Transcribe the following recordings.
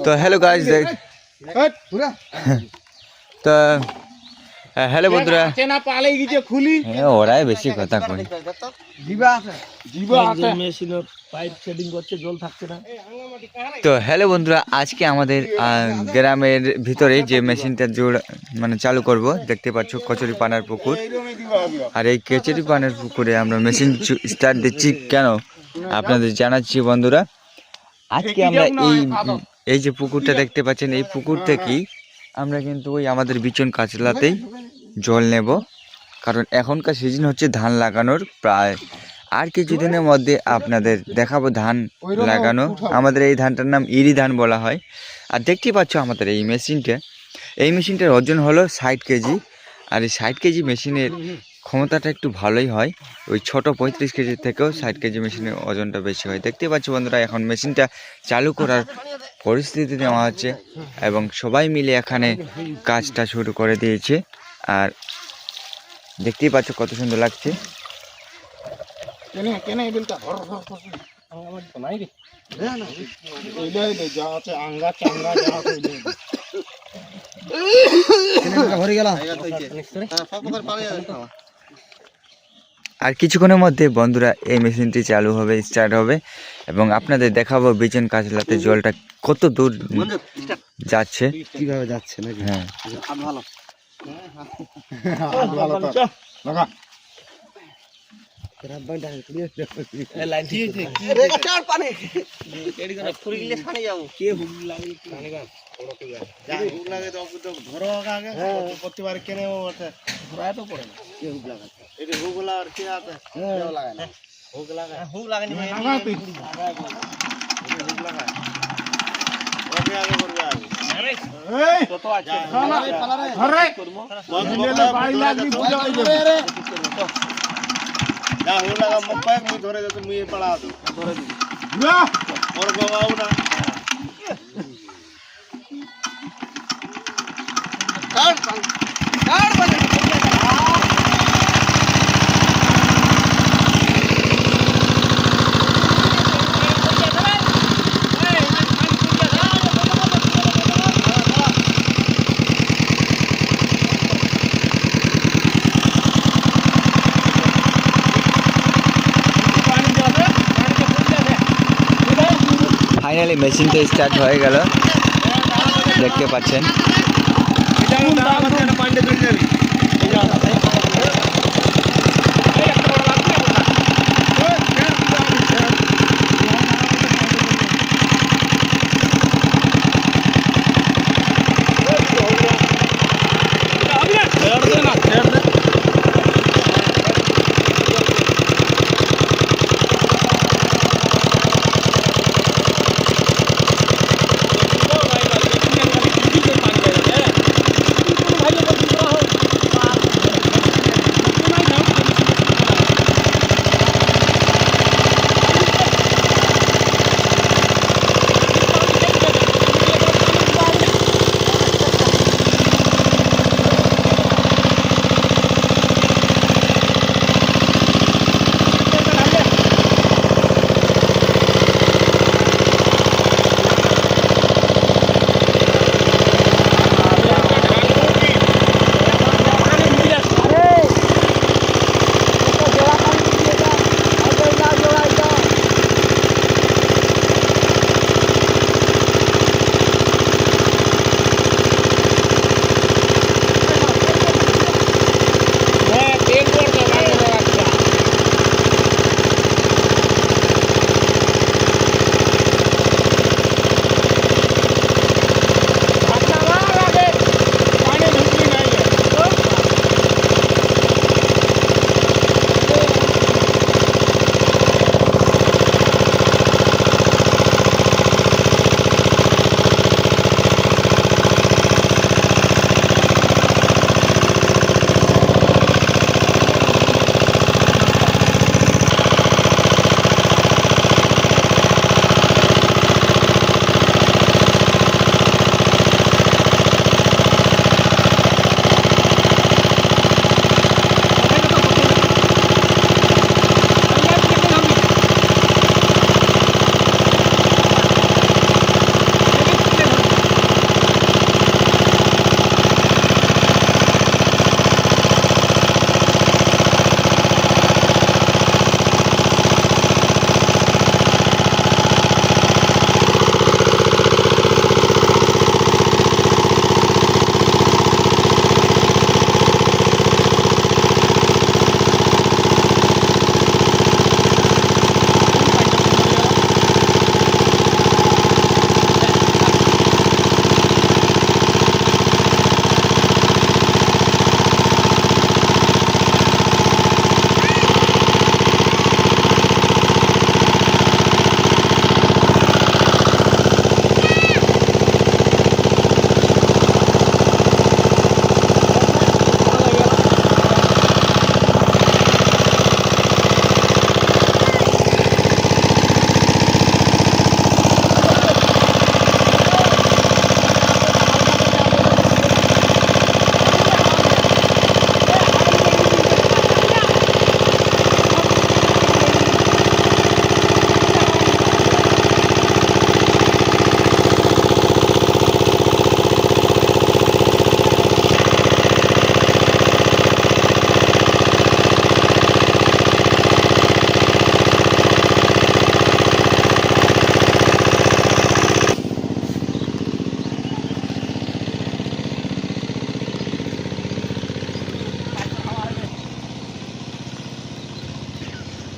তো hello guys তো hello বন্ধুরা চেনা পালেই গিয়ে খুলি ওরাই বেশি কথা কই মেশিন পাইপ সেটিং করছে, জল থাকছে না। তো হ্যালো বন্ধুরা, আজকে আমাদের গ্রামের ভিতরে যে মেশিনটা মানে চালু করব, দেখতে পাচ্ছ কচুরি পানার পুকুর। আর এই কচুরি পানার পুকুরে আমরা মেশিন স্টার্ট দিচ্ছি কেন আপনাদের জানাচ্ছি বন্ধুরা। আজকে আমরা এই যে পুকুরটা দেখতে পাচ্ছেন, এই পুকুর থেকেই আমরা কিন্তু ওই আমাদের বিচন কাচলাতেই জল নেব, কারণ এখনকার সিজন হচ্ছে ধান লাগানোর। প্রায় আর কিছুদিনের মধ্যে আপনাদের দেখাবো ধান লাগানো। আমাদের এই ধানটার নাম ইরি ধান বলা হয়। আর দেখতেই পাচ্ছ আমাদের এই মেশিনটার ওজন হলো 60 কেজি। আর এই 60 কেজি মেশিনের ক্ষমতাটা একটু ভালোই হয়। ওই ছোট 35 কেজি থেকেও 60 কেজি মেশিনের ওজনটা বেশি হয়। দেখতে পাচ্ছ বন্ধুরা, এখন মেশিনটা চালু করার পরিস্থিতি নেওয়া হচ্ছে এবং সবাই মিলে এখানে কাজটা শুরু করে দিয়েছে। আর দেখতেই পাচ্ছ কত সুন্দর লাগছে। আর কিছুক্ষণের মধ্যে বন্ধুরা এই মেশিনটি চালু হবে, স্টার্ট হবে এবং আপনাদের দেখাবো বিচন কাচলাতে জলটা কত দূর যাচ্ছে, কিভাবে যাচ্ছে নাকি। হ্যাঁ ধরে পড়া ধরে ফাইনালি মেশিনটা স্টার্ট হয়ে গেল, দেখতে পাচ্ছেন।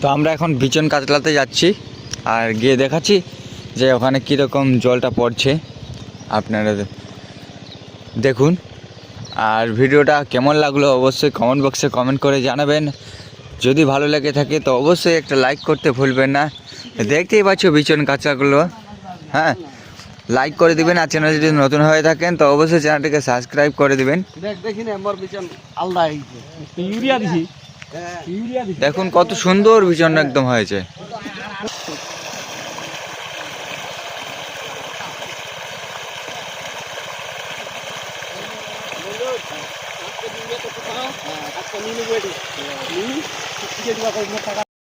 তো আমরা এখন বিচন কাতলাতে যাচ্ছি আর গিয়ে দেখাচ্ছি যে ওখানে কীরকম জলটা পড়ছে, আপনারা দেখুন। আর ভিডিওটা কেমন লাগলো অবশ্যই কমেন্ট বক্সে কমেন্ট করে জানাবেন। যদি ভালো লেগে থাকে তো অবশ্যই একটা লাইক করতে ভুলবেন না। দেখতেই পাচ্ছ বিচন কাঁচাগুলো, হ্যাঁ, লাইক করে দিবেন। আর চ্যানেল যদি নতুন হয়ে থাকেন তো অবশ্যই চ্যানেলটিকে সাবস্ক্রাইব করে দিবেন। দেখি না আমার বিছান আলাদা হয়েছে, ইউরিয়া দিছি, ইউরিয়া দিছি। দেখুন কত সুন্দর বিচন একদম হয়েছে। আজকে নিয়ে নেবো এটি, নিয়ে